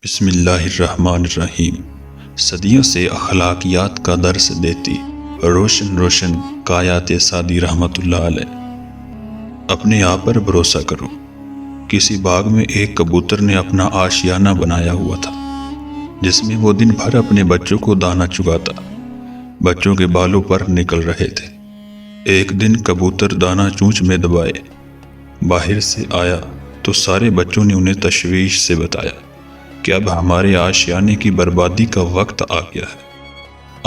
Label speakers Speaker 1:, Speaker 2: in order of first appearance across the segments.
Speaker 1: بسم اللہ الرحمن الرحیم۔ صدیوں سے اخلاقیات کا درس دیتی روشن کایات سعدی رحمت اللہ علیہ۔ اپنے آپ پر بھروسہ کرو۔ کسی باغ میں ایک کبوتر نے اپنا آشیانہ بنایا ہوا تھا، جس میں وہ دن بھر اپنے بچوں کو دانہ چگاتا۔ بچوں کے بالوں پر نکل رہے تھے۔ ایک دن کبوتر دانہ چونچ میں دبائے باہر سے آیا تو سارے بچوں نے انہیں تشویش سے بتایا کہ اب ہمارے آشیانے کی بربادی کا وقت آ گیا ہے۔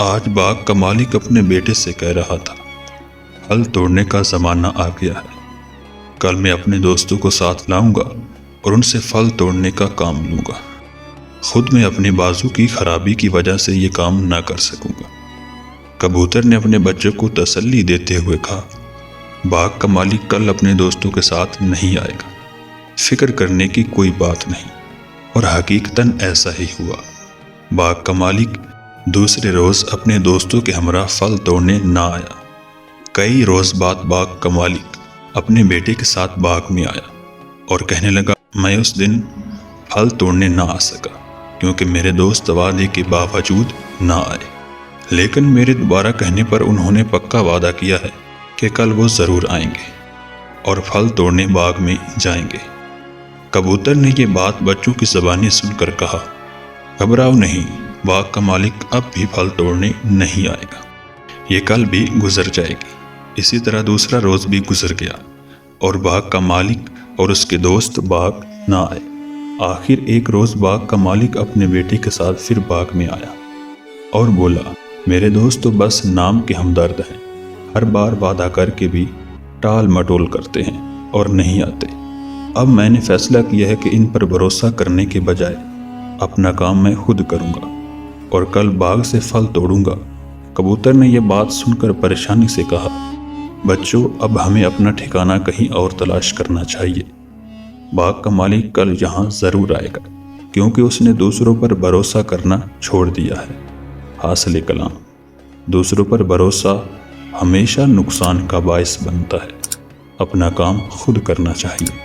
Speaker 1: آج باغ کا مالک اپنے بیٹے سے کہہ رہا تھا، پھل توڑنے کا زمانہ آ گیا ہے۔ کل میں اپنے دوستوں کو ساتھ لاؤں گا اور ان سے پھل توڑنے کا کام لوں گا۔ خود میں اپنے بازو کی خرابی کی وجہ سے یہ کام نہ کر سکوں گا۔ کبوتر نے اپنے بچوں کو تسلی دیتے ہوئے کہا، باغ کا مالک کل اپنے دوستوں کے ساتھ نہیں آئے گا۔ فکر کرنے کی کوئی بات نہیں، اور حقیقتاً ایسا ہی ہوا۔ باغ کا مالک دوسرے روز اپنے دوستوں کے ہمراہ پھل توڑنے نہ آیا۔ کئی روز بعد باغ کا مالک اپنے بیٹے کے ساتھ باغ میں آیا اور کہنے لگا، میں اس دن پھل توڑنے نہ آ سکا کیونکہ میرے دوست وعدے کے باوجود نہ آئے، لیکن میرے دوبارہ کہنے پر انہوں نے پکا وعدہ کیا ہے کہ کل وہ ضرور آئیں گے اور پھل توڑنے باغ میں جائیں گے۔ کبوتر نے یہ بات بچوں کی زبانی سن کر کہا، گھبراؤ نہیں، باغ کا مالک اب بھی پھل توڑنے نہیں آئے گا، یہ کل بھی گزر جائے گی۔ اسی طرح دوسرا روز بھی گزر گیا اور باغ کا مالک اور اس کے دوست باغ نہ آئے۔ آخر ایک روز باغ کا مالک اپنے بیٹے کے ساتھ پھر باغ میں آیا اور بولا، میرے دوست تو بس نام کے ہمدرد ہیں، ہر بار وعدہ کر کے بھی ٹال مٹول کرتے ہیں اور نہیں آتے۔ اب میں نے فیصلہ کیا ہے کہ ان پر بھروسہ کرنے کے بجائے اپنا کام میں خود کروں گا اور کل باغ سے پھل توڑوں گا۔ کبوتر نے یہ بات سن کر پریشانی سے کہا، بچوں، اب ہمیں اپنا ٹھکانہ کہیں اور تلاش کرنا چاہیے۔ باغ کا مالک کل یہاں ضرور آئے گا کیونکہ اس نے دوسروں پر بھروسہ کرنا چھوڑ دیا ہے۔ حاصل کلام، دوسروں پر بھروسہ ہمیشہ نقصان کا باعث بنتا ہے۔ اپنا کام خود کرنا چاہیے۔